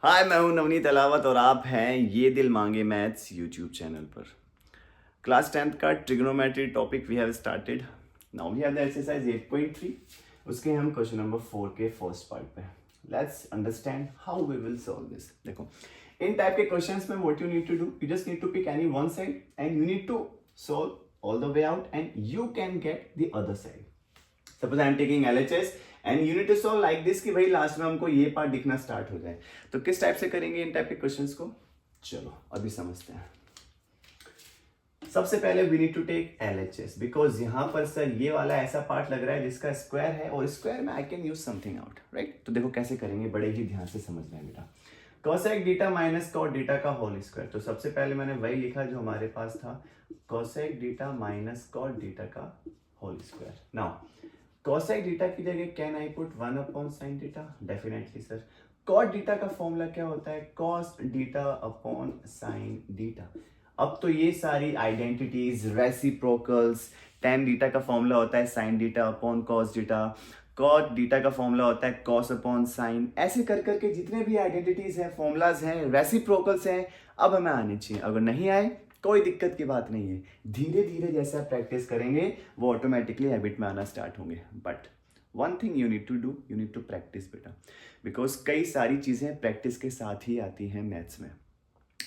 हाय, मैं हूं नवनीत अलावत और आप हैं Ye Dil Maange maths YouTube channel पर। क्लास 10th का trigonometry topic we have started. Now we have the exercise 8.3। उसके हम क्वेश्चन नंबर 4 के फर्स्ट पार्ट पे। Let's understand how we will solve this. देखो, इन टाइप के क्वेश्चंस में what you need to do, you just need to pick any one side and you need to solve all the way out and you can get the other side. Suppose I am taking LHS and you need to solve like this कि भाई last में हमको ये part दिखना start हो जाए। तो किस टाइप से करेंगे इन टाइप के क्वेश्चंस को, चलो अभी समझते हैं। सबसे पहले we need to take LHS because यहां पर सर ये वाला ऐसा पार्ट लग रहा है जिसका स्क्वायर है और स्क्वायर में I can use something out, right. तो देखो कैसे करेंगे, बड़े ही ध्यान से समझना है बेटा। कोसेक डीटा माइनस कॉट डीटा का होल स्क्वायर। तो सबसे पहले मैंने वही लिखा जो हमारे पास था, कोसेक डीटा माइनस कॉट डीटा का होल स्क्वायर। नाउ cosec डीटा की जगह can I put 1 upon sine डीटा? Definitely sir. cot डीटा का फॉर्मूला क्या होता है? cos theta upon sine डीटा। अब तो ये सारी आइडेंटिटीज, रेसिप्रोकल्स, tan डीटा का फॉर्मूला होता है sine theta upon cos डीटा, cot डीटा का फॉर्मूला होता है cos अपॉन साइन। ऐसे कर करके जितने भी आइडेंटिटीज हैं, फॉर्मूलाज हैं, रेसिप्रोकल्स हैं, अब हमें आने चाहिए। अगर नहीं आए कोई दिक्कत की बात नहीं है, धीरे धीरे जैसे आप प्रैक्टिस करेंगे वो ऑटोमेटिकली हैबिट में आना स्टार्ट होंगे। But one thing you need to do, you need to practice बेटा, बिकॉज कई सारी चीज़ें प्रैक्टिस के साथ ही आती हैं मैथ्स में।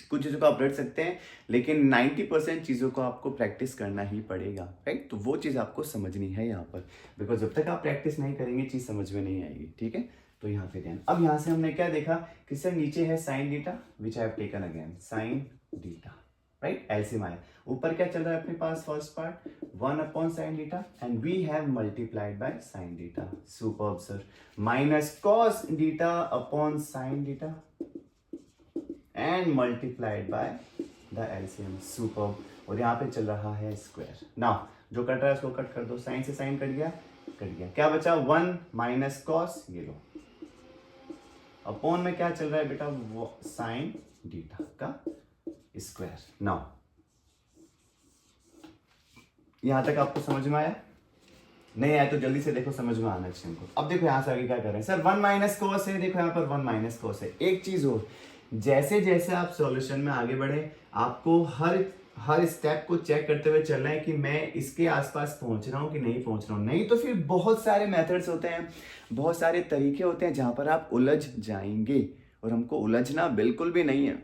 कुछ चीज़ों को आप रट सकते हैं लेकिन 90% चीज़ों को आपको प्रैक्टिस करना ही पड़ेगा, राइट। तो वो चीज़ आपको समझनी है यहाँ पर, बिकॉज जब तक आप प्रैक्टिस नहीं करेंगे चीज़ समझ में नहीं आएगी, ठीक है। तो यहाँ पे ध्यान। अब यहाँ से हमने क्या देखा कि सर नीचे है sine theta which I have taken again sine theta, right. LCM आया। ऊपर क्या चल रहा है अपने पास, first part 1 upon sine theta and we have multiplied by sine theta. Superb sir. Minus cos theta upon sine theta and multiplied by the LCM. Superb. और यहाँ पे चल रहा है स्क्वायर। नाउ जो कट रहा है उसको कट कर दो, साइन से साइन कट गया, कट गया। क्या बचा? 1 माइनस कॉस, ये लो, अपॉन में क्या चल रहा है बेटा, वो साइन डीटा का स्क्वायर। नाउ यहां तक आपको समझ में आया? नहीं आया तो जल्दी से देखो, समझ में आना चाहिए हमको। अब देखो यहां से आगे क्या कर रहे हैं सर, 1 माइनस कोस है, देखो यहां पर 1 माइनस कोस है। एक चीज और, जैसे जैसे आप सॉल्यूशन में आगे बढ़े आपको हर स्टेप को चेक करते हुए चलना है कि मैं इसके आसपास पहुंच रहा हूं कि नहीं पहुंच रहा हूं। नहीं तो फिर बहुत सारे मेथड्स होते हैं, बहुत सारे तरीके होते हैं जहां पर आप उलझ जाएंगे, और हमको उलझना बिल्कुल भी नहीं है।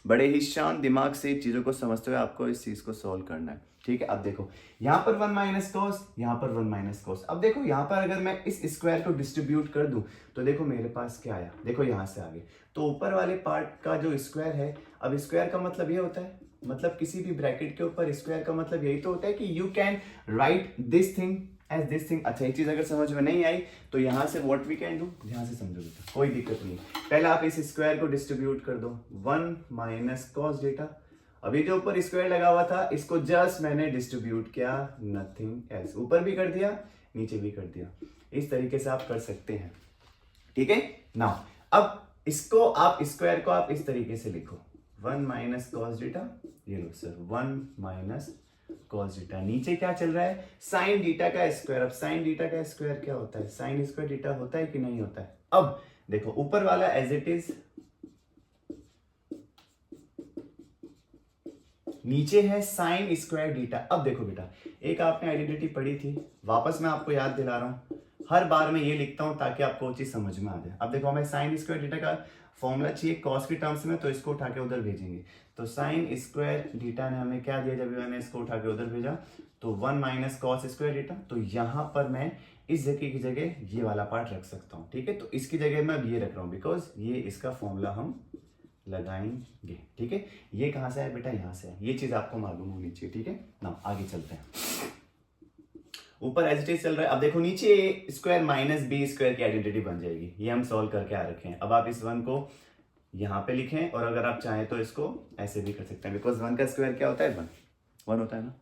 बड़े ही शांत दिमाग से चीज़ों को समझते हुए आपको इस चीज़ को सॉल्व करना है, ठीक है। अब देखो यहाँ पर 1 माइनस कोस, यहाँ पर 1 माइनस कोस। अब देखो यहाँ पर अगर मैं इस स्क्वायर को डिस्ट्रीब्यूट कर दूं तो देखो मेरे पास क्या आया, देखो यहाँ से आगे तो ऊपर वाले पार्ट का जो स्क्वायर है। अब स्क्वायर का मतलब ये होता है, मतलब किसी भी ब्रैकेट के ऊपर स्क्वायर का मतलब यही तो होता है कि you can write this thing as this thing. अच्छा, एक चीज अगर समझ में नहीं आई तो यहां से व्हाट वी कैन डू, ध्यान से समझो बेटा, कोई दिक्कत नहीं। पहले आप इस स्क्वायर को डिस्ट्रीब्यूट कर दो, 1 माइनस कॉस डेटा। अभी जो ऊपर स्क्वायर लगा हुआ था इसको जस्ट मैंने डिस्ट्रीब्यूट किया, नथिंग एल्स। ऊपर भी कर दिया, नीचे भी कर दिया। इस तरीके से आप कर सकते हैं, ठीक है। नाउ अब इसको आप स्क्वायर को आप इस तरीके से लिखो, 1 माइनस कॉस डेटा, ये लो सर 1 माइनस कॉस डीटा। नीचे क्या चल रहा है, साइन डीटा का स्क्वायर। अब साइन डीटा का स्क्वायर क्या होता है, साइन स्क्वायर डीटा होता है कि नहीं होता है। अब देखो ऊपर वाला एज इट इज, नीचे है साइन स्क्वायर डीटा। अब देखो बेटा, एक आपने आइडेंटिटी पढ़ी थी, वापस मैं आपको याद दिला रहा हूं। हर बार मैं ये लिखता हूं ताकि आपको वो चीज समझ में आ जाए। अब देखो हमें साइन स्क्वायर डीटा का फॉर्मूला चाहिए कॉस के टर्म्स में, तो इसको उठा के उधर भेजेंगे। तो साइन स्क्वायर डीटा ने हमें क्या दिया जब मैंने इसको उठा के उधर भेजा, तो 1 माइनस कॉस स्क्वायर डीटा। तो यहां पर मैं इस जगह की जगह ये वाला पार्ट रख सकता हूं, ठीक है। तो इसकी जगह मैं ये रख रहा हूं बिकॉज ये इसका फॉर्मूला हम लगाएंगे, ठीक है। ये कहां से है बेटा, यहां से है। ये चीज आपको मालूम होनी चाहिए, ठीक है ना। आगे चलते हैं, ऊपर एज इट इज चल रहा है। अब देखो नीचे ए स्क्वायर माइनस बी स्क्वायर की आइडेंटिटी बन जाएगी, ये हम सॉल्व करके आ रखे हैं। अब आप इस 1 को यहाँ पे लिखें और अगर आप चाहें तो इसको ऐसे भी कर सकते हैं, बिकॉज 1 का स्क्वायर क्या होता है, 1 होता है ना,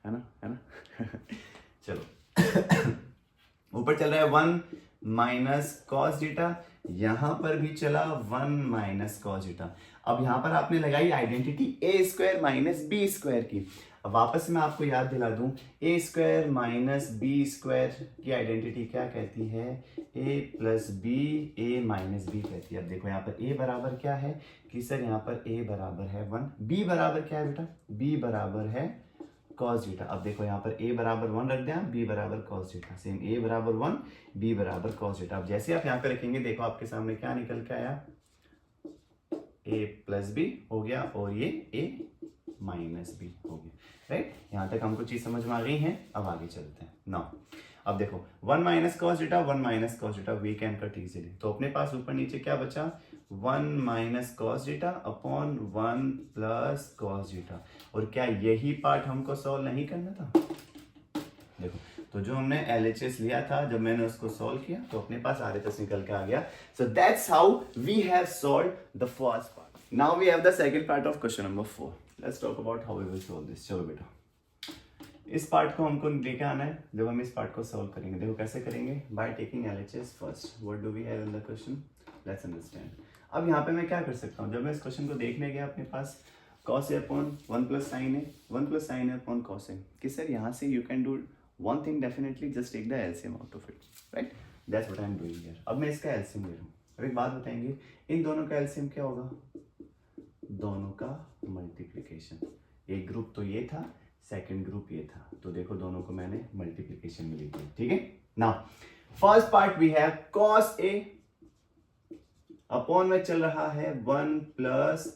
है ना, है ना। चलो ऊपर चल रहा है 1 माइनस कॉस डीटा, यहां पर भी चला 1 माइनस कॉस डीटा। अब यहां पर आपने लगाई आइडेंटिटी ए स्क्वायर माइनस बी स्क्वायर की। अब वापस मैं आपको याद दिला दूं, ए स्क्वायर माइनस बी स्क्वायर की आइडेंटिटी क्या कहती है, ए प्लस बी ए माइनस बी कहती है। अब देखो यहाँ पर ए बराबर क्या है कि सर यहाँ पर ए बराबर है 1, बी बराबर क्या है बेटा, बी बराबर है cos थीटा। अब देखो यहाँ पर a बराबर 1 रख दिया, b बराबर cos थीटा, सेम a बराबर 1 b बराबर cos थीटा। अब जैसे आप यहाँ पे रखेंगे देखो आपके सामने क्या निकल के आया, a प्लस बी हो गया और ये a माइनस बी हो गया, राइट। यहाँ तक हमको चीज समझ में आ गई है। अब आगे चलते हैं नाउ। अब देखो 1 minus cos theta 1 minus cos theta we can cut easily, तो अपने पास ऊपर नीचे क्या बचा, 1 minus cos theta upon 1 plus cos theta. और क्या यही पार्ट हमको सॉल्व नहीं करना था, देखो तो जो हमने LHS लिया था जब मैंने उसको सॉल्व किया तो अपने पास RHS निकल के आ गया। So that's how we have solved the first part. Now we have the second part of question number 4। Let's talk about how we will solve this. चलो बेटा इस पार्ट को हमको लेके आना है, जब हम इस पार्ट को सॉल्व करेंगे देखो कैसे करेंगे, by taking LHS first. What do we have in the question, let's understand. अब यहाँ पे मैं क्या कर सकता हूँ, जब मैं इस क्वेश्चन को देखने गया अपने पास cos a upon 1 plus sine A, 1 plus sine A upon cos a, कि सर यहाँ से you can do one thing definitely, just take the LCM out of it, right. That's what I am doing here. अब मैं इसका LCM ले रहा हूँ। अब एक बात बताएंगे, इन दोनों का एलसीएम क्या होगा, दोनों का मल्टीप्लीकेशन। एक ग्रुप तो ये था, सेकंड ग्रुप ये था, तो देखो दोनों को मैंने मल्टीप्लीकेशन में लिख दिया, ठीक है। Now first part we have cos a upon में चल रहा है 1 प्लस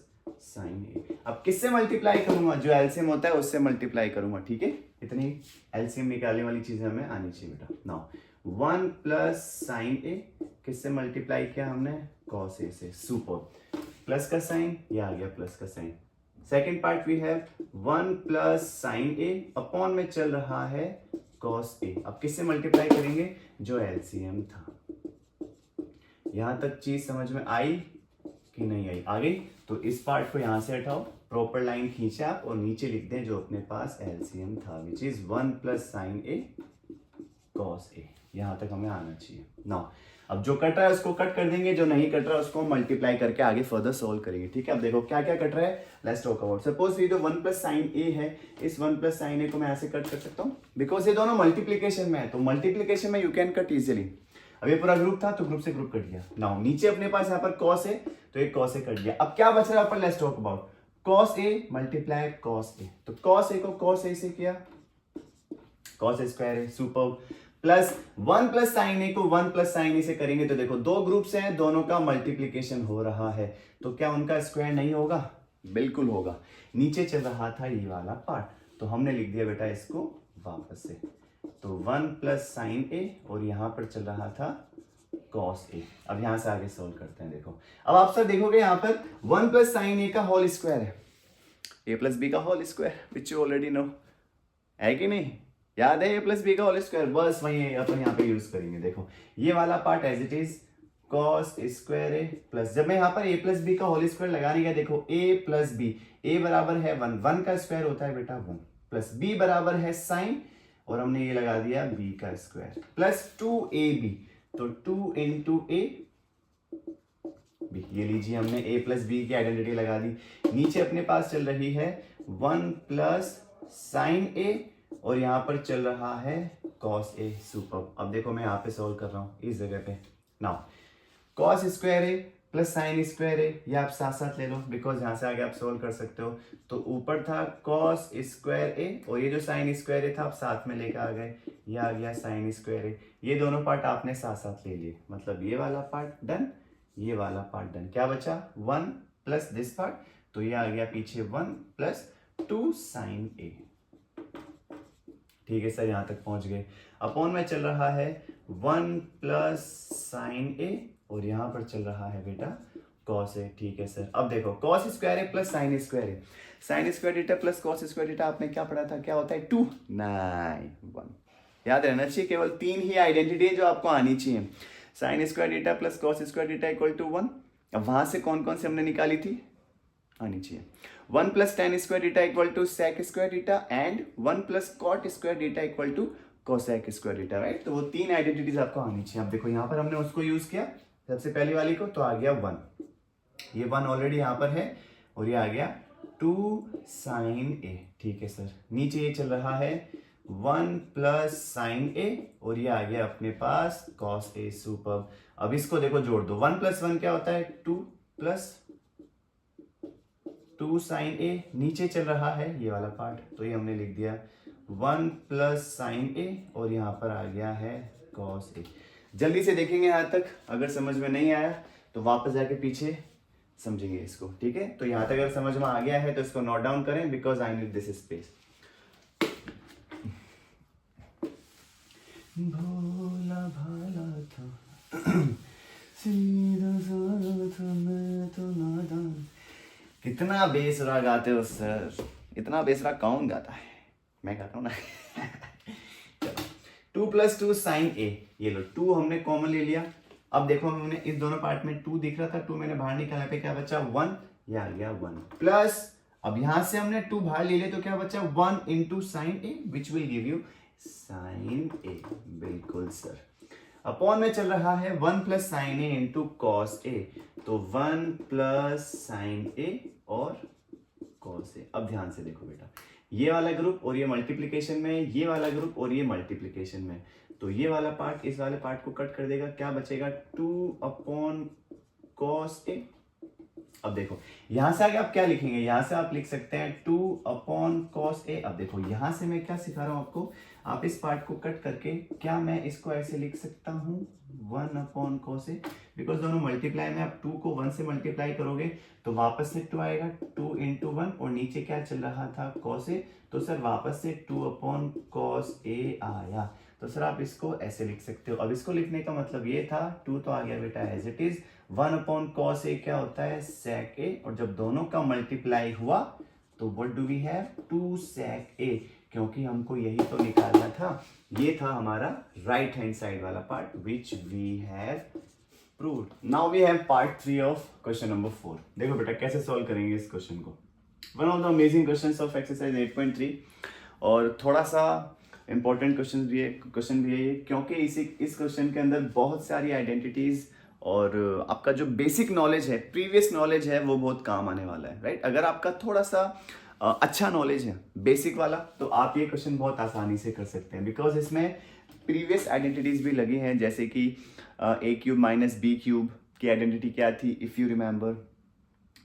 साइन ए। अब किससे मल्टीप्लाई करूंगा, जो एलसीएम होता है उससे मल्टीप्लाई करूंगा, ठीक है। इतनी एलसीएम निकालने वाली चीजें हमें आनी चाहिए बेटा। नाउ 1 प्लस साइन ए किससे मल्टीप्लाई किया हमने, cos a से, सुपर। प्लस का साइन, ये आ गया प्लस का sine. Second part we have 1 plus sine A upon में चल रहा है cos a। अब किससे मल्टीप्लाई करेंगे, जो एलसीएम था। यहां तक चीज समझ में आई कि नहीं आई, आ गई। तो इस पार्ट को यहां से हटाओ, प्रॉपर लाइन खींचे आप और नीचे लिख दें जो अपने पास एलसीएम था, which is 1 plus sine A cos a। यहां तक हमें आना चाहिए। नाउ अब जो कट रहा है उसको कट कर देंगे, जो नहीं कट रहा है उसको मल्टीप्लाई करके आगे फर्दर सोल्व करेंगे, ठीक है। अब देखो क्या क्या कट रहा है, लेट्स टॉक अबाउट। सपोज ये जो 1 प्लस साइन ए है, इस 1 प्लस साइन ए को मैं ऐसे कट कर सकता हूँ, बिकॉज ये दोनों मल्टीप्लीकेशन में है, तो मल्टीप्लीकेशन में यू कैन कट इजिली। अब ये पूरा ग्रुप था तो ग्रुप से ग्रुप कट गया। नाउ नीचे अपने पास यहाँ पर cos है, तो एक cos ए कट गया। अब क्या बच रहा है ऊपर, let's talk about cos a multiply cos a। तो cos a को cos a से किया, cos a स्क्वायर है, सुपर। प्लस 1 प्लस साइन ए को 1 प्लस साइन ए से करेंगे तो देखो दो ग्रुप्स हैं, दोनों का मल्टीप्लीकेशन हो रहा है, तो क्या उनका स्क्वायर नहीं होगा, बिल्कुल होगा। नीचे चल रहा था ये वाला पार्ट, तो हमने लिख दिया बेटा इसको वापस से, तो 1 प्लस साइन ए और यहां पर चल रहा था cos a। अब यहां से आगे सोल्व करते हैं। देखो अब आप सर देखोगे यहां पर 1 प्लस साइन ए का होल स्क्वायर है, a प्लस बी का whole square, which you already know, है कि नहीं, याद है, a प्लस बी का होल स्क्वायर, बस वही अपन यहाँ पे यूज करेंगे। देखो ये वाला part as it is cos square A plus, जब मैं यहाँ पर a प्लस बी का होल स्क्वायर लगाने गया, देखो a प्लस बी, a बराबर है 1, 1 का स्क्वायर होता है बेटा 1, प्लस b बराबर है साइन, और हमने ये लगा दिया b का स्क्वायर, प्लस 2ab, तो 2 इंटू a b, ये लीजिए हमने a प्लस बी की आइडेंटिटी लगा दी। नीचे अपने पास चल रही है 1 प्लस साइन a और यहां पर चल रहा है cos a, सुपर। अब देखो मैं यहाँ पे सोल्व कर रहा हूं इस जगह पे। नाउ cos स्क्वायर ए प्लस साइन स्क्वायर ए, ये आप साथ साथ ले लो, बिकॉज यहां से आगे आप सोल्व कर सकते हो। तो ऊपर था cos स्क्वायर ए और ये जो साइन स्क्वायर ए था आप साथ में लेकर आ गए, ये आ गया साइन स्क्वायर ए। ये दोनों पार्ट आपने साथ साथ ले लिए, मतलब ये वाला पार्ट डन, ये वाला पार्ट डन। क्या बचा 1 प्लस दिस पार्ट, तो ये आ गया पीछे 1 प्लस 2 साइन ए, ठीक है सर, यहां तक पहुंच गए। अपॉन में चल रहा है 1 प्लस साइन ए और यहां पर चल रहा है बेटा cos ए, ठीक है सर। अब देखो cos square A plus sine square A, sine square theta plus cos square theta आपने क्या पढ़ा था, क्या होता है 2, नहीं 1, याद रहना चाहिए। केवल 3 ही आइडेंटिटी है जो आपको आनी चाहिए, sine square theta plus cos square theta equal to 1। अब वहां से कौन कौन से हमने निकाली थी, आनी चाहिए 1 plus tan square theta equal to sec square theta and 1 plus cot square theta equal to cosec square theta, right. तो वो 3 आइडेंटिटीज आपको आनी चाहिए। अब देखो यहाँ पर हमने उसको यूज किया सबसे पहली वाली को, तो आ गया 1, ये 1 ऑलरेडी यहाँ पर है और ये आ गया 2 साइन ए, ठीक है सर। नीचे ये चल रहा है 1 प्लस साइन ए और ये आ गया अपने पास कॉस ए। सुपर। अब इसको देखो जोड़ दो, 1 प्लस 1 क्या होता है 2 प्लस 2 साइन ए। नीचे चल रहा है ये वाला पार्ट, तो ये हमने लिख दिया 1 प्लस साइन ए और यहाँ पर आ गया है कॉस ए। जल्दी से देखेंगे यहाँ तक, अगर समझ में नहीं आया तो वापस जाके पीछे समझेंगे इसको, ठीक है। तो यहाँ तक अगर समझ में आ गया है तो इसको नोट डाउन करें, because I need this space. भोला भाला था सीधा साधा था मैं तो नादान। कितना बेसुरा गाते हो सर, इतना बेसुरा कौन गाता है? मैं गाता हूँ ना। 2 प्लस 2 साइन ए, ये लो 2 हमने कॉमन ले लिया। अब देखो हमने इस दोनों पार्ट में 2 दिख रहा था, 2 मैंने बाहर निकाला, पे क्या बचा 1, ये आ गया 1 प्लस, अब यहां से हमने 2 बाहर ले लिया तो क्या बचा 1 into sine A which will give you sine A. बिल्कुल सर। अपॉन में चल रहा है 1 plus sine A into cos A, तो 1 प्लस साइन ए और कॉस ए। अब ध्यान से देखो बेटा, ये वाला ग्रुप और ये मल्टीप्लिकेशन में, ये वाला ग्रुप और ये मल्टीप्लिकेशन में, तो ये वाला पार्ट इस वाले पार्ट को कट कर देगा, क्या बचेगा 2 अपॉन कॉस ए। अब देखो यहां से आगे आप क्या लिखेंगे, यहां से आप लिख सकते हैं 2 अपॉन कॉस ए। अब देखो यहां से मैं क्या सिखा रहा हूं आपको, आप इस पार्ट को कट करके क्या मैं इसको ऐसे लिख सकता हूं 1 अपॉन कॉस ए, बिकॉज दोनों मल्टीप्लाई में आप 2 को 1 से मल्टीप्लाई करोगे तो वापस से 2 आएगा, 2 इंटू 1 और नीचे क्या चल रहा था कॉस ए, तो सर वापस से 2 अपॉन कॉस ए आया। तो सर आप इसको ऐसे लिख सकते हो। अब इसको लिखने का मतलब ये था, 2 तो आ गया बेटा as it is, 1 upon cos A क्या होता है सेक ए, और जब दोनों का मल्टीप्लाई हुआ तो what do we have 2 sec a, क्योंकि हमको यही तो निकालना था। ये था हमारा राइट हैंड साइड वाला part which we have proved. Now we have part 3 of question number 4। देखो बेटा कैसे सॉल्व करेंगे इस क्वेश्चन को, one of the amazing questions of exercise 8.3, और थोड़ा सा इंपॉर्टेंट क्वेश्चन भी है ये, क्योंकि इस क्वेश्चन के अंदर बहुत सारी आइडेंटिटीज और आपका जो बेसिक नॉलेज है, प्रीवियस नॉलेज है, वो बहुत काम आने वाला है, राइट। अगर आपका थोड़ा सा अच्छा नॉलेज है बेसिक वाला तो आप ये क्वेश्चन बहुत आसानी से कर सकते हैं, बिकॉज इसमें प्रीवियस आइडेंटिटीज भी लगी हैं, जैसे कि ए क्यूब माइनस बी क्यूब की आइडेंटिटी क्या थी, इफ यू रिमेंबर,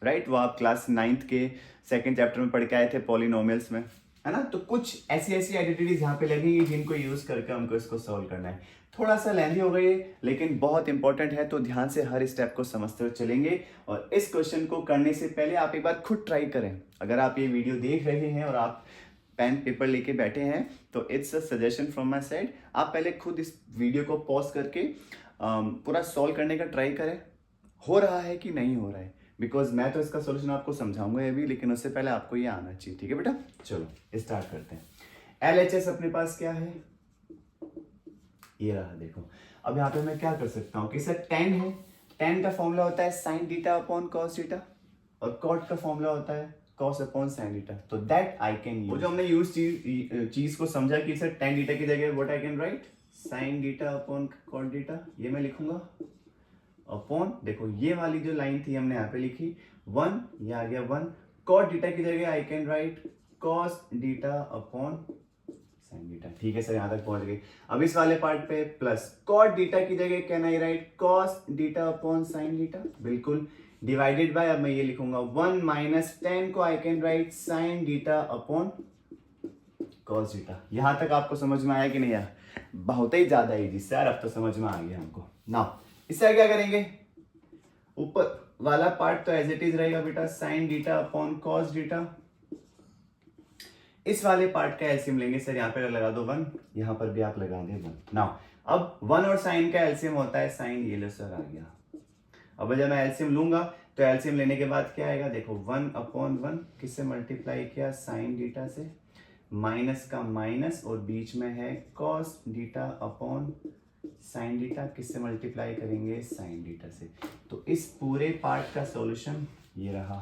राइट। वो आप क्लास 9th के 2nd चैप्टर में पढ़ के आए थे पॉलिनोमियल्स में, है ना। तो कुछ ऐसी आइडेंटिटीज यहाँ पे लगेंगी जिनको यूज करके हमको इसको सॉल्व करना है। थोड़ा सा लेंथी हो गई लेकिन बहुत इंपॉर्टेंट है, तो ध्यान से हर स्टेप को समझते हुए चलेंगे। और इस क्वेश्चन को करने से पहले आप एक बार खुद ट्राई करें। अगर आप ये वीडियो देख रहे हैं और आप पेन पेपर लेके बैठे हैं तो it's a suggestion from my side, आप पहले खुद इस वीडियो को पॉज करके पूरा सॉल्व करने का ट्राई करें, हो रहा है कि नहीं हो रहा है, बिकॉज मैं तो इसका सोल्यूशन आपको समझाऊंगा अभी, लेकिन उससे पहले आपको ये आना चाहिए, ठीक है बेटा। चलो स्टार्ट करते हैं। LHS अपने पास क्या है, ये रहा देखो। अब यहाँ पे मैं क्या कर सकता हूँ कि सर tan है, tan का फॉर्मूला होता है sign theta upon cos theta, और कॉट का फॉर्मूला होता है कॉस अपॉन साइन थीटा, तो दैट आई कैन यूज। वो जो हमने यूज चीज को समझा कि सर tan थीटा की जगह what I can write sine theta upon cot theta, ये मैं लिखूंगा अपॉन, देखो ये वाली जो लाइन थी हमने यहाँ पे लिखी 1, ये आ गया 1, कॉट थीटा की जगह आई can right cos theta upon sine theta, ठीक है सर यहाँ तक पहुंच गए। अब इस वाले पार्ट पे प्लस कॉट थीटा की जगह can I right cos theta upon sine theta, बिल्कुल, डिवाइडेड बाय, अब मैं ये लिखूंगा 1 माइनस tan को आई can write sine theta upon cos theta. यहां तक आपको समझ में आया कि नहीं आया? बहुत ही ज्यादा इजी सर, अब तो समझ में आ गया हमको। नाउ इससे क्या करेंगे, ऊपर वाला पार्ट तो एज इट इज रहेगा बेटा sign theta upon cos theta, इस वाले पार्ट का एलसीएम लेंगे सर, यहाँ पे लगा दो 1, यहाँ पर भी आप लगा दे 1। नाउ अब 1 और साइन का एलसीएम होता है साइन, ये लो सर आ गया। अब जब मैं एलसीएम लूंगा तो एलसीएम लेने के बाद क्या आएगा, देखो 1 अपॉन 1 किससे मल्टीप्लाई किया साइन थीटा से, माइनस का माइनस और बीच में है cos theta upon sine theta, किससे मल्टीप्लाई करेंगे साइन थीटा से। तो इस पूरे पार्ट का सॉल्यूशन ये रहा,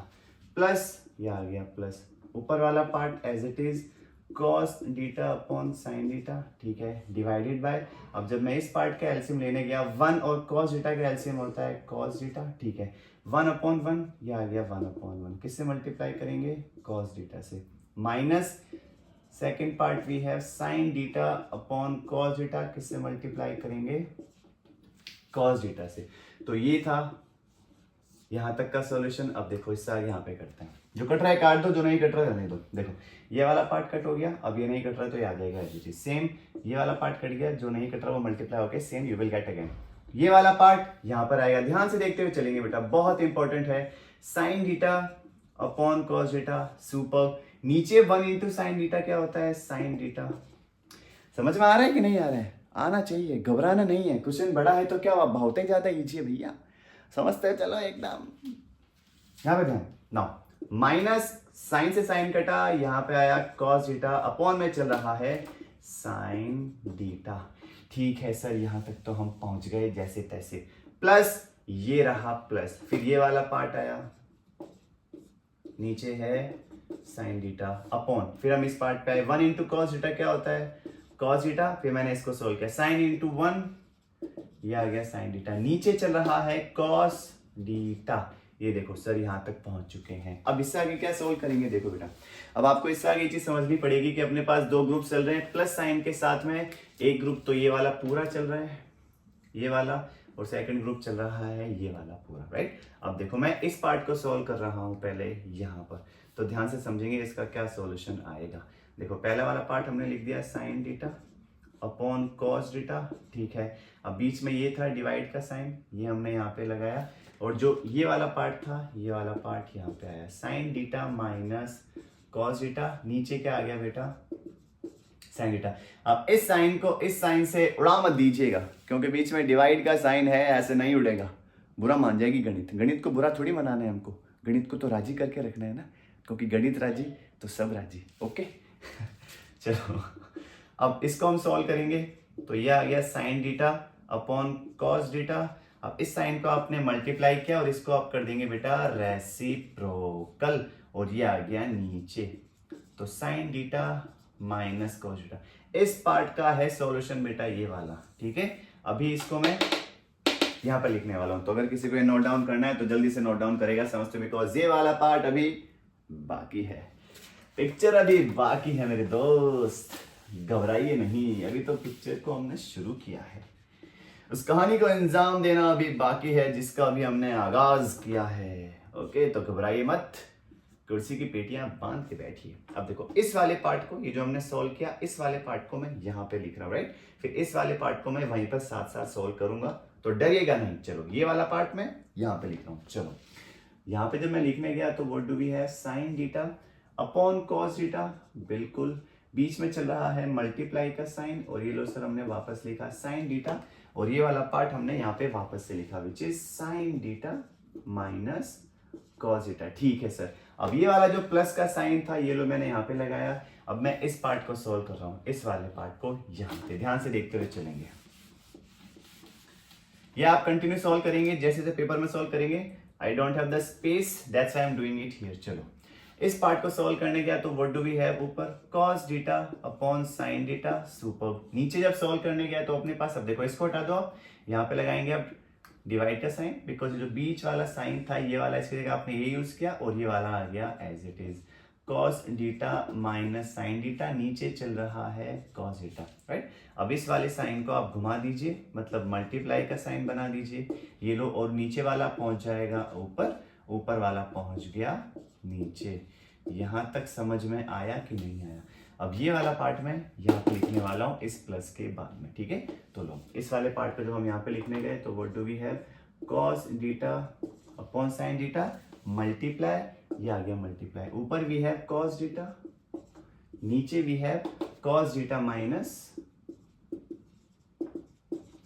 प्लस ये आ गया प्लस, ऊपर वाला part as it is cos theta upon sine theta, ठीक है, डिवाइडेड बाय, अब जब मैं इस पार्ट का एलसीएम लेने गया 1 और कॉस डीटा का एलसीएम होता है कॉस डीटा, ठीक है, 1/1 ये आ गया 1/1, किससे मल्टीप्लाई करेंगे कॉस डीटा से, minus second part we have sine theta upon cos theta, किससे मल्टीप्लाई करेंगे कॉस डीटा से। तो ये था यहां तक का सॉल्यूशन। अब देखो इससे आगे यहाँ पे करते हैं, जो कट रहा है काट दो, जो नहीं कट रहा है रहने दो। देखो ये वाला पार्ट कट हो गया, अब ये नहीं कट रहा तो ये आ जाएगा एज इट इज, सेम ये वाला पार्ट कट गया, जो नहीं कट रहा वो मल्टीप्लाई होकर same you will get again, ये वाला पार्ट यहाँ पर आएगा। ध्यान से देखते हुए चलेंगे बेटा, बहुत इंपॉर्टेंट है, sine theta upon cos डीटा, super, नीचे 1 इंटू साइन डीटा क्या होता है साइन डीटा। समझ में आ रहा है कि नहीं आ रहा है? आना चाहिए, घबराना नहीं है, क्वेश्चन बड़ा है तो क्या हुआ, बहुत ही ज्यादा इजी है भैया, समझते चलो एकदम। यहाँ पे ध्यान, नाउ माइनस साइन से साइन कटा, यहाँ पे आया कॉस डीटा, अपॉन में चल रहा है साइन डीटा, ठीक है सर, यहां तक तो हम पहुंच गए जैसे तैसे, प्लस ये रहा प्लस, फिर ये वाला पार्ट आया, नीचे है साइन डीटा अपॉन, फिर हम इस पार्ट पे आए 1 इंटू कॉस डीटा क्या होता है कॉस डीटा, फिर मैंने इसको सोल्व किया साइन इंटू 1, ये आ गया साइन डीटा, नीचे चल रहा है कॉस डीटा, ये देखो सर यहां तक पहुंच चुके हैं। अब इससे आगे क्या सोल्व करेंगे, देखो बेटा, अब आपको इससे आगे ये चीज समझनी पड़ेगी कि अपने पास दो ग्रुप चल रहे हैं प्लस साइन के साथ में, एक ग्रुप तो ये वाला पूरा चल रहा है ये वाला, और सेकंड ग्रुप चल रहा है ये वाला पूरा, राइट। अब देखो मैं इस पार्ट को सोल्व कर रहा हूं पहले यहाँ पर, तो ध्यान से समझेंगे इसका क्या सोल्यूशन आएगा। देखो पहला वाला पार्ट हमने लिख दिया sign theta upon cos theta, ठीक है, अब बीच में ये था डिवाइड का साइन, ये हमने यहाँ पे लगाया, और जो ये वाला पार्ट था ये वाला पार्ट यहाँ पे आया साइन डीटा माइनस कॉस डीटा, नीचे क्या आ गया बेटा साइन डीटा। अब इस साइन को इस साइन से उड़ा मत दीजिएगा, क्योंकि बीच में डिवाइड का साइन है, ऐसे नहीं उड़ेगा, बुरा मान जाएगी गणित, गणित को बुरा थोड़ी मनाना है हमको, गणित को तो राजी करके रखना है ना, क्योंकि गणित राजी तो सब राजी, ओके। चलो अब इसको हम सॉल्व करेंगे, तो ये आ गया sign theta upon cos theta, अब इस साइन को आपने मल्टीप्लाई किया और इसको आप कर देंगे बेटा रेसिप्रोकल, और ये आ गया नीचे, तो साइन डीटा माइनस कॉस डीटा, इस पार्ट का है सॉल्यूशन बेटा ये वाला, ठीक है। अभी इसको मैं यहाँ पर लिखने वाला हूं, तो अगर किसी को ये नोट डाउन करना है तो जल्दी से नोट डाउन करेगा, समझते, बिकॉज ये वाला पार्ट अभी बाकी है, पिक्चर अभी बाकी है मेरे दोस्त, घबराइए नहीं, अभी तो पिक्चर को हमने शुरू किया है, उस कहानी को अंजाम देना अभी बाकी है जिसका अभी हमने आगाज किया है, ओके। तो घबराइए मत, कुर्सी की पेटियां बांध के बैठिए। अब देखो इस वाले पार्ट को, ये जो हमने सॉल्व किया, इस वाले पार्ट को मैं यहाँ पे लिख रहा हूँ, राइट, फिर इस वाले पार्ट को मैं वहीं पर साथ साथ सॉल्व करूंगा, तो डरिएगा नहीं। चलो ये वाला पार्ट मैं यहाँ पे लिख रहा हूँ, चलो यहाँ पे जब मैं लिखने गया तो what do we have sine theta upon cos theta, बिल्कुल, बीच में चल रहा है मल्टीप्लाई का साइन, और ये लो सर हमने वापस लिखा साइन डीटा, और ये वाला पार्ट हमने यहाँ पे वापस से लिखा which is sine theta minus cos theta, ठीक है सर। अब ये वाला जो प्लस का साइन था ये लो मैंने यहाँ पे लगाया, अब मैं इस पार्ट को सोल्व कर रहा हूँ, इस वाले पार्ट को यहाँ पे, ध्यान से देखते हुए चलेंगे, ये आप कंटिन्यू सोल्व करेंगे जैसे जैसे पेपर में सोल्व करेंगे, I don't have the space that's why I am doing it here. चलो इस पार्ट को सोल्व करने गया तो व्हाट डू वी हैव, ऊपर cos theta upon sin डीटा, super, नीचे जब सोल्व करने गया तो अपने पास, अब देखो इसको हटा दो, यहाँ पे लगाएंगे अब डिवाइड का साइन, बिकॉज जो बीच वाला साइन था ये वाला, इसकी जगह आपने ये यूज किया, और ये वाला आ गया as it is cos theta minus sin theta, नीचे चल रहा है cos डीटा, राइट। अब इस वाले साइन को आप घुमा दीजिए, मतलब मल्टीप्लाई का साइन बना दीजिए, ये लो, और नीचे वाला पहुंच जाएगा ऊपर, ऊपर वाला पहुंच गया नीचे। यहां तक समझ में आया कि नहीं आया? अब ये वाला पार्ट मैं यहाँ पे लिखने वाला हूं इस प्लस के बाद में, ठीक है। तो लो इस वाले पार्ट को जब हम यहाँ पे लिखने गए तो what do we have, cos theta upon sin theta multiply, ये आ गया मल्टीप्लाई, ऊपर वी हैव cos डीटा, नीचे we have cos theta minus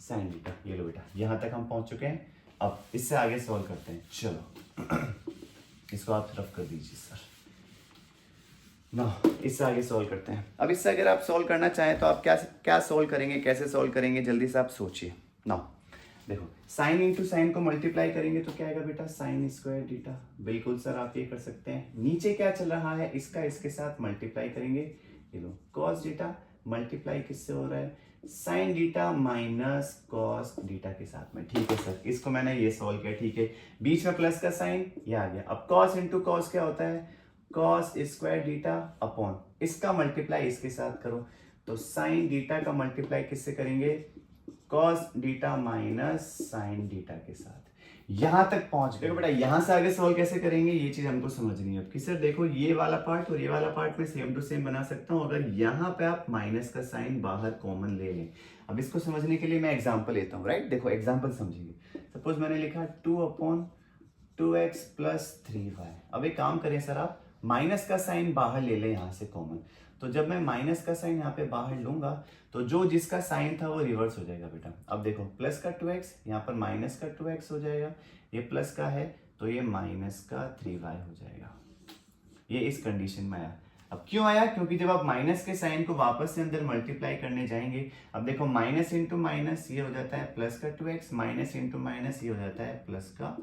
sin theta, ये लो बेटा, यहां तक हम पहुंच चुके हैं। अब इससे आगे सॉल्व करते हैं, चलो इसको आप रफ कर दीजिए सर, ना इससे आगे सॉल्व करते हैं। अब इससे अगर आप सॉल्व करना चाहें तो आप क्या क्या सॉल्व करेंगे, कैसे सॉल्व करेंगे, जल्दी से आप सोचिए ना। देखो साइन इंटू साइन को मल्टीप्लाई करेंगे तो क्या आएगा बेटा, साइन स्क्वायर डीटा, बिल्कुल सर आप ये कर सकते हैं। नीचे क्या चल रहा है, इसका इसके साथ मल्टीप्लाई करेंगे, ये लो कॉस डीटा मल्टीप्लाई किससे हो रहा है, साइन डीटा माइनस कॉस डीटा के साथ में। ठीक है सर, इसको मैंने ये सॉल्व किया। ठीक है, बीच में प्लस का साइन ये आ गया। अब कॉस इंटू कॉस क्या होता है, कॉस स्क्वायर डीटा अपॉन इसका मल्टीप्लाई इसके साथ करो, तो साइन डीटा का मल्टीप्लाई किससे करेंगे, कॉस डीटा माइनस साइन डीटा के साथ। यहां तक पहुंच गए बेटा। यहां से आगे सॉल्व कैसे करेंगे ये चीज हमको समझनी है। कि सर देखो ये वाला पार्ट और ये वाला पार्ट में सेम टू सेम बना सकता हूं अगर यहां पे आप माइनस का साइन बाहर कॉमन ले लें। अब इसको समझने के लिए मैं एग्जांपल लेता हूं, राइट। देखो एग्जांपल समझिए। सपोज मैंने लिखा 2/2x + 3y। अब एक काम करें सर, आप माइनस का साइन बाहर ले लें यहां से कॉमन। तो जब मैं माइनस का साइन यहाँ पे बाहर लूंगा तो जो जिसका साइन था वो रिवर्स हो जाएगा बेटा। अब देखो प्लस का 2x यहाँ पर माइनस का 2x हो जाएगा, ये प्लस का है तो ये माइनस का 3y हो जाएगा। ये इस कंडीशन में आया। अब क्यों आया, क्योंकि जब आप माइनस के साइन को वापस से अंदर मल्टीप्लाई करने जाएंगे, अब देखो माइनस इंटू माइनस ये हो जाता है प्लस का 2x, माइनस इंटू माइनस ये हो जाता है प्लस का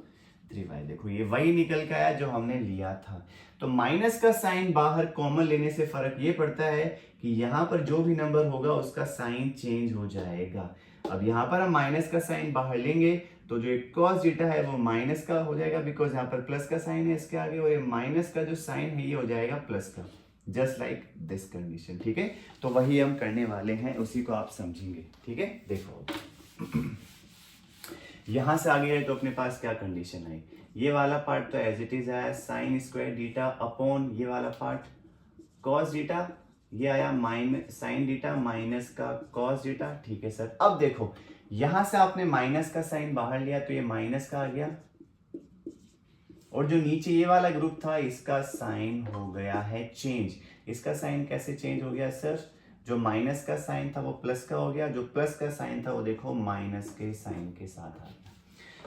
3y। देखो ये वही निकल के आया जो हमने लिया था। तो माइनस का साइन बाहर कॉमन लेने से फर्क ये पड़ता है कि यहाँ पर जो भी नंबर होगा उसका साइन चेंज हो जाएगा। अब यहाँ पर हम माइनस का साइन बाहर लेंगे तो जो एक कॉस डीटा है वो माइनस का हो जाएगा, बिकॉज यहाँ पर प्लस का साइन है इसके आगे, और ये माइनस का जो साइन है ये हो जाएगा प्लस का, जस्ट लाइक दिस कंडीशन। ठीक है, तो वही हम करने वाले हैं, उसी को आप समझेंगे। ठीक है, देखो यहां से आगे है तो अपने पास क्या कंडीशन आई, ये वाला पार्ट तो एज इट इज आया साइन स्क्वायर डीटा अपॉन ये वाला पार्ट कॉस डीटा, ये आया माइनस साइन डीटा माइनस का कॉस डीटा। ठीक है सर, अब देखो यहां से आपने माइनस का साइन बाहर लिया तो ये माइनस का आ गया, और जो नीचे ये वाला ग्रुप था इसका साइन हो गया है चेंज। इसका साइन कैसे चेंज हो गया सर, जो माइनस का साइन था वो प्लस का हो गया, जो प्लस का साइन था वो देखो माइनस के साइन के साथ आ गया।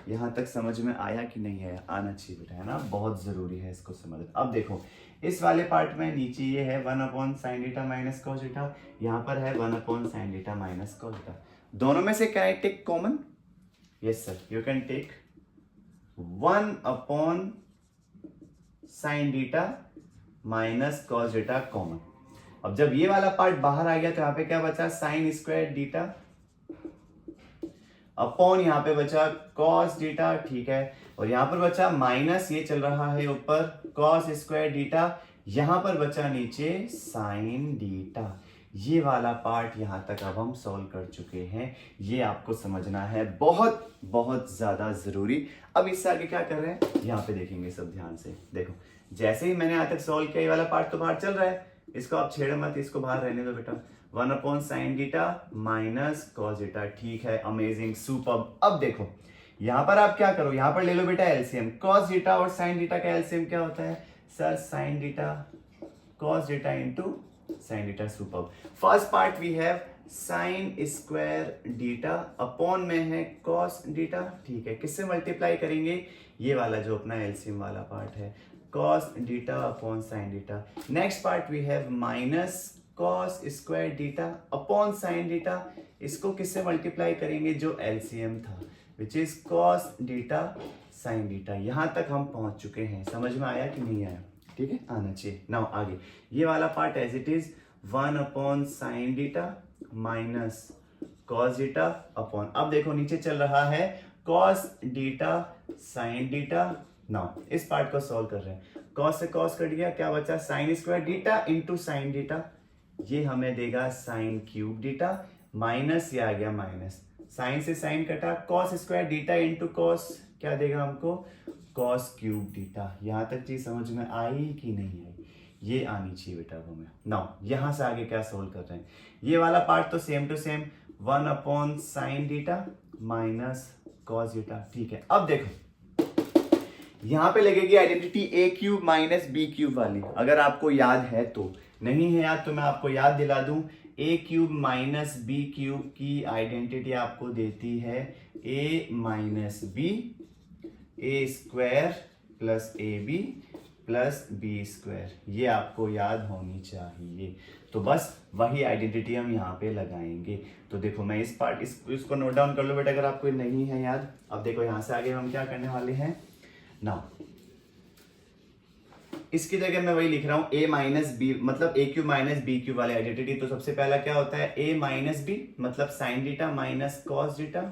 यहां तक समझ में आया कि नहीं आया, आना चाहिए बेटा, है ना, बहुत जरूरी है इसको समझ। अब देखो इस वाले पार्ट में नीचे ये है 1/sin डीटा माइनस कॉस डीटा, यहाँ पर है 1/sin डीटा माइनस कॉस डीटा। दोनों में से can I take common, yes sir you can take 1/sin theta minus cos theta common. अब जब ये वाला पार्ट बाहर आ गया तो यहाँ पे क्या बचा, साइन स्क्वायर डीटा अपॉन यहाँ पे बचा कॉस डीटा। ठीक है, और यहाँ पर बचा माइनस, ये चल रहा है ऊपर कॉस स्क्वायर डीटा, यहाँ पर बचा नीचे साइन डीटा। ये वाला पार्ट यहाँ तक अब हम सॉल्व कर चुके हैं, ये आपको समझना है, बहुत बहुत ज्यादा जरूरी। अब इससे आगे क्या कर रहे हैं यहाँ पे देखेंगे सब ध्यान से। देखो जैसे ही मैंने यहाँ तक सॉल्व किया ये वाला पार्ट तो बाहर चल रहा है, इसको आप छेड़ो मत, इसको बाहर रहने दो बेटा। 1/sin theta minus cos theta. ठीक है, अमेजिंग, सुपर्ब। अब देखो यहां पर आप क्या करो, यहां पर ले लो बेटा एलसीएम। कॉस डीटा और साइन डीटा का एलसीएम क्या होता है sir, sine theta cos theta into sine theta. Superb. First part we have sine square theta upon में है कॉस डीटा। ठीक है, किससे मल्टीप्लाई करेंगे, ये वाला जो अपना एलसीएम वाला पार्ट है, cos theta upon sine theta. Next part we have minus cos square theta upon sine theta, इसको किससे मल्टीप्लाई करेंगे, जो एलसीएम था which is cos theta sine theta. यहां तक हम पहुंच चुके हैं, समझ में आया कि नहीं आया, ठीक है, आना चाहिए। नाउ आगे ये वाला part as it is 1/sin theta minus cos theta upon, अब देखो नीचे चल रहा है cos theta sine theta. Now इस पार्ट को सॉल्व कर रहे हैं, कॉस से कॉस कट गया, क्या बचा, sine square theta into sine theta, ये हमें देगा साइन क्यूब डीटा, माइनस ये आ गया माइनस, साइन से साइन कटा, cos square theta into cos क्या देगा हमको, कॉस क्यूब डीटा। यहां तक चीज समझ में आई कि नहीं आई, ये आनी चाहिए बेटा हमें। नाउ यहां से आगे क्या सोल्व कर रहे हैं, ये वाला पार्ट तो same to same 1/sin theta minus cos theta. ठीक है, अब देखो यहां पे लगेगी identity a cube minus b cube वाली, अगर आपको याद है तो, नहीं है याद तो मैं आपको याद दिला दूं, a cube minus b cube की आइडेंटिटी आपको देती है a minus b, a square plus ab plus b square, ये आपको याद होनी चाहिए। तो बस वही आइडेंटिटी हम यहाँ पे लगाएंगे। तो देखो मैं इस पार्ट इसको नोट डाउन कर लो बेटा अगर आपको नहीं है याद। अब देखो यहाँ से आगे हम क्या करने वाले हैं, नाउ इसकी जगह मैं वही लिख रहा हूं a माइनस बी, मतलब a cube minus b cube वाले आइडेंटिटी। तो सबसे पहला क्या होता है a माइनस बी, मतलब sine theta minus cos theta,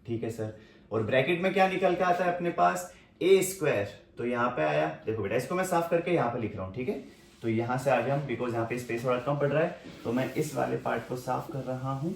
ठीक है सर। और ब्रैकेट में क्या निकल के आता है अपने पास a स्क्वायर, तो यहां पे आया, देखो बेटा इसको मैं साफ करके यहां पे लिख रहा हूं, ठीक है। तो यहां से आ गया हम, बिकॉज यहां पे स्पेस थोड़ा कम पड़ रहा है, तो मैं इस वाले पार्ट को साफ कर रहा हूं।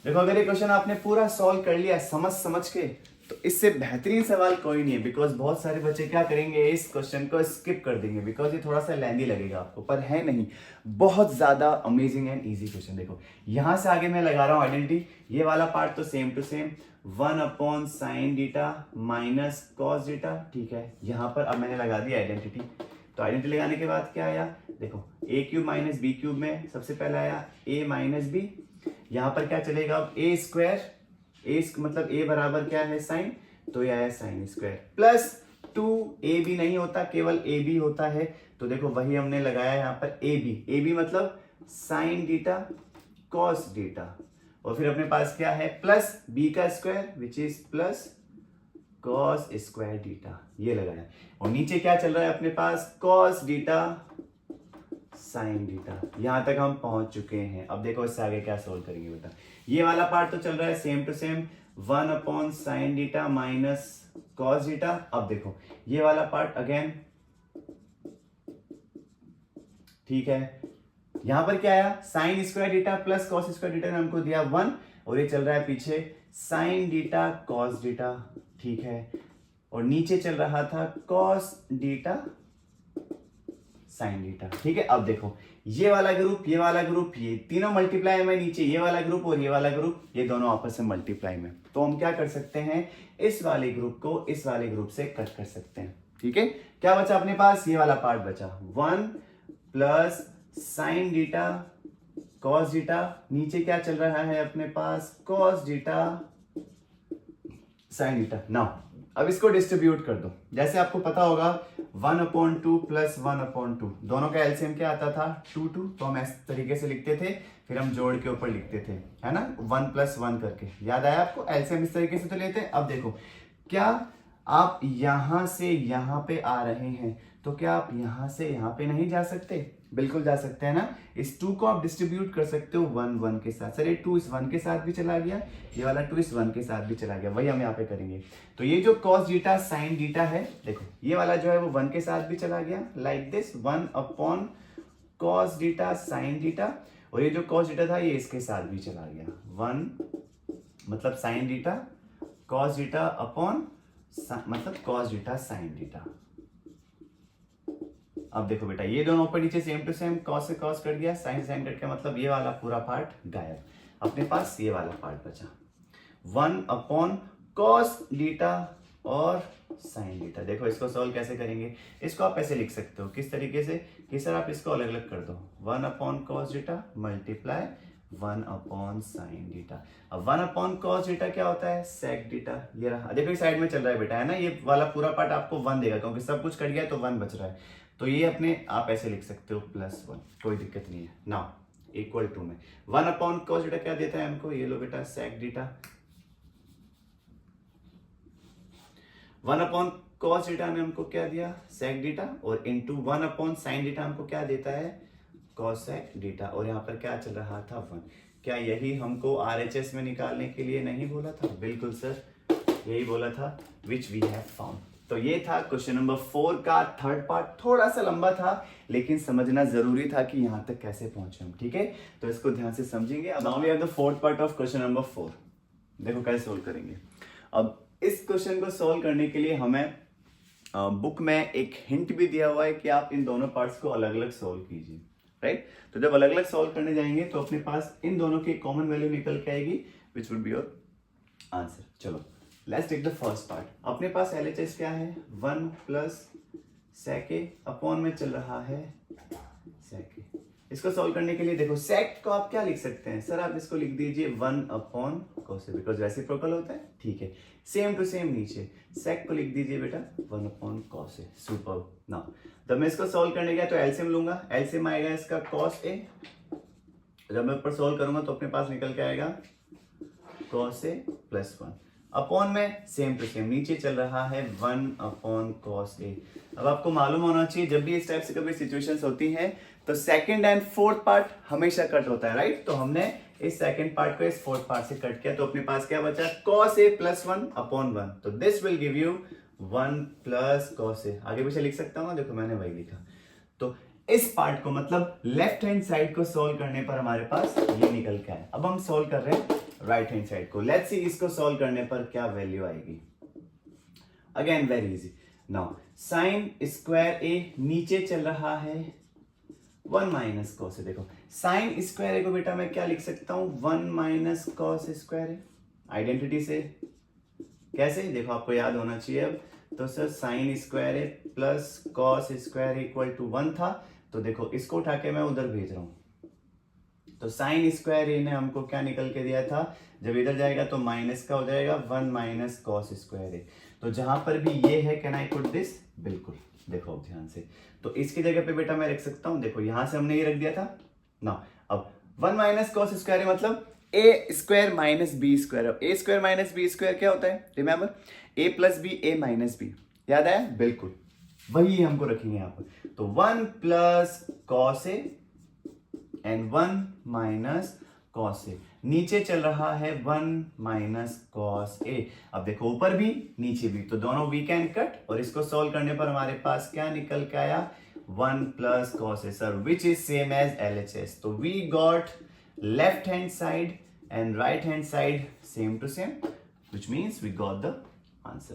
देखो अगर ये क्वेश्चन आपने पूरा सॉल्व कर लिया समझ समझ के, तो इससे बेहतरीन सवाल कोई नहीं है। बिकॉज बहुत सारे बच्चे क्या करेंगे, इस क्वेश्चन को स्किप कर देंगे, बिकॉज ये थोड़ा सा लेंदी लगेगा आपको, पर है नहीं, बहुत ज्यादा अमेजिंग एंड इजी क्वेश्चन। देखो यहां से आगे मैं लगा रहा हूं आइडेंटिटी, ये वाला पार्ट तो same to same 1 upon sine theta minus cos theta, ठीक है। यहां पर अब मैंने लगा दी आइडेंटिटी, तो आइडेंटिटी लगाने के बाद क्या आया, देखो ए क्यूब माइनस बी क्यूब में सबसे पहला आया ए माइनस बी, यहां पर क्या चलेगा अब ए स्क्वायर, ए मतलब ए बराबर क्या है साइन, तो यह है sine square plus 2 a b नहीं होता, केवल ए बी होता है, तो देखो वही हमने लगाया यहां पर ए बी मतलब साइन डीटा कॉस डीटा, और फिर अपने पास क्या है प्लस बी का square which is plus cos square डीटा, ये लगाया। और नीचे क्या चल रहा है अपने पास कॉस डीटा साइन डीटा, यहां तक हम पहुंच चुके हैं। अब देखो इससे आगे क्या सोल्व करेंगे बेटा, ये वाला पार्ट तो चल रहा है same to same 1 upon sine theta minus cos theta. अब देखो ये वाला पार्ट अगेन, ठीक है, यहां पर क्या आया sign square डीटा plus cos square डीटा ने हमको दिया 1, और ये चल रहा है पीछे साइन डीटा कॉस डीटा, ठीक है, और नीचे चल रहा था कॉस डीटा साइन डीटा, ठीक है। अब देखो ये वाला ग्रुप, ये वाला ग्रुप, ये तीनों मल्टीप्लाई में, नीचे ये वाला ग्रुप और ये वाला ग्रुप, ये दोनों आपस में मल्टीप्लाई में, तो हम क्या कर सकते हैं, इस वाले ग्रुप को इस वाले ग्रुप से कट कर सकते हैं, ठीक है। क्या बचा अपने पास, ये वाला पार्ट बचा 1 प्लस साइन डीटा कॉस डीटा, नीचे क्या चल रहा है अपने पास cos theta sine theta. Now अब इसको डिस्ट्रीब्यूट कर दो, जैसे आपको पता होगा 1/2 प्लस 1/2, दोनों का एलसीएम क्या आता था 2 2, तो हम इस तरीके से लिखते थे, फिर हम जोड़ के ऊपर लिखते थे, है ना, 1 + 1 करके, याद आया आपको, एलसीएम इस तरीके से तो लेते हैं। अब देखो क्या आप यहां से यहां पे आ रहे हैं, तो क्या आप यहां से यहां पे नहीं जा सकते, बिल्कुल जा सकते हैं ना। इस 2 को आप डिस्ट्रीब्यूट कर सकते हो 1 1 के साथ, सर ये 2 इस 1 के साथ भी चला गया, ये वाला 2 इस 1 के साथ भी चला गया, वही हम यहाँ पे करेंगे। तो ये जो cos डीटा sin डीटा है, देखो ये वाला जो है वो 1 के साथ भी चला गया, like this 1 upon cos डीटा sin डीटा, और ये जो cos डीटा था ये इसके साथ भी चला गया 1 मतलब sin डीटा cos डीटा अपॉन मतलब cos डीटा sin डीटा। अब देखो बेटा ये दोनों ऊपर नीचे सेम टू सेम, cos से cos कर दिया, sin से sin कट के, मतलब ये वाला पूरा पार्ट गायब, अपने पास ये वाला पार्ट बचा 1 अपॉन cos डीटा और sin डीटा। देखो इसको सॉल्व कैसे करेंगे, इसको आप ऐसे लिख सकते हो, किस तरीके से कि सर आप इसको अलग अलग कर दो, 1 upon cos डीटा multiply 1 upon sin डीटा। अब 1 अपॉन cos डीटा क्या होता है sec डीटा, ये रहा, देखो इस साइड में चल रहा है बेटा, है ना, ये वाला पूरा पार्ट आपको 1 देगा, क्योंकि सब कुछ कट गया तो 1 बच रहा है, तो ये अपने आप ऐसे लिख सकते हो +1, कोई दिक्कत नहीं है। नाउ इक्वल टू में 1 अपॉन cos डीटा क्या देता है हमको, ये लो बेटा sec डीटा, 1 अपॉन cos डीटा ने हमको क्या दिया sec डीटा, और इंटू 1 अपॉन sin डीटा हमको क्या देता है cosec डीटा, और यहाँ पर क्या चल रहा था 1। क्या यही हमको RHS में निकालने के लिए नहीं बोला था, बिल्कुल सर यही बोला था, विच वी हैव फाउंड। तो ये था क्वेश्चन नंबर 4 का थर्ड पार्ट, थोड़ा सा लंबा था लेकिन समझना जरूरी था कि यहाँ तक कैसे पहुंचे हम, ठीक है, तो इसको ध्यान से समझेंगे। Now we have the fourth part of question number 4, देखो कैसे सोल्व करेंगे। अब इस क्वेश्चन को सोल्व करने के लिए हमें बुक में एक हिंट भी दिया हुआ है कि आप इन दोनों पार्ट्स को अलग अलग सोल्व कीजिए, राइट। तो जब अलग अलग सोल्व करने जाएंगे तो अपने पास इन दोनों की कॉमन वैल्यू निकल के आएगी, which would be your answer. चलो let's take the first part. अपने पास LHS क्या है 1 प्लस sec a अपॉन में चल रहा है sec a। इसको सॉल्व करने के लिए देखो sec को आप क्या लिख सकते हैं, सर आप इसको लिख दीजिए 1 upon cos a, because reciprocal होता है, ठीक है। सेम टू सेम नीचे sec को लिख दीजिए बेटा 1 upon cos a, super. Now जब मैं इसको सॉल्व करने गया तो एलसीएम लूंगा, एलसीएम आएगा इसका cos a, जब मैं ऊपर सॉल्व करूंगा तो अपने पास निकल के आएगा cos a +1। अपॉन में सेम टू सेम नीचे चल रहा है 1 अपॉन कॉस ए। अब आपको मालूम होना चाहिए जब भी इस टाइप से कभी सिचुएशंस होती हैं तो सेकंड एंड फोर्थ पार्ट हमेशा कट होता है, राइट। तो हमने इस सेकंड पार्ट को इस फोर्थ पार्ट से कट किया तो अपने पास क्या बचा, कॉस ए प्लस 1 अपॉन 1। तो this will give you 1 plus cos A. आगे पीछे लिख सकता हूँ ना, देखो मैंने वही लिखा। तो इस पार्ट को मतलब लेफ्ट हैंड साइड को सोल्व करने पर हमारे पास ये निकल के आया। अब हम सोल्व कर रहे हैं राइट हैंड साइड को। लेट्स सी इसको सोल्व करने पर क्या वैल्यू आएगी। Again very easy. Now sine square A नीचे चल रहा है 1 माइनस कॉस ए। देखो साइन स्क्वायर ए को बेटा मैं क्या लिख सकता हूं, 1 minus cos square a. Identity से कैसे, देखो आपको याद होना चाहिए। अब तो sir sine square A plus cos square equal to 1 था, तो देखो इसको उठा के मैं उधर भेज रहा हूं। तो साइन स्क्वायर ए ने हमको क्या निकल के दिया था, जब इधर जाएगा तो माइनस का हो जाएगा 1 माइनस कॉस स्क्वायर ए। तो जहां पर भी ये है, कैन आई पुट दिस, बिल्कुल देखो अब ध्यान से। तो इसकी जगह पे बेटा मैं रख सकता हूं, देखो यहां से हमने ये रख दिया था ना। अब 1 माइनस कॉस स्क्वायर ए मतलब ए स्क्वायर माइनस बी स्क्वायर। अब ए स्क्वायर माइनस बी स्क्वायर क्या होता है, रिमेंबर ए प्लस बी ए माइनस बी, याद आया, बिल्कुल वही हमको रखेंगे यहाँ पर। तो 1 plus cos A and 1 minus cos A. नीचे चल रहा है 1 माइनस कॉस ए। अब देखो ऊपर भी नीचे भी, तो दोनों वी कैन कट और इसको सॉल्व करने पर हमारे पास क्या निकल के आया, 1 plus cos a sir, which is same as LHS। तो we got left hand side and right hand side same to same, which means we got the answer.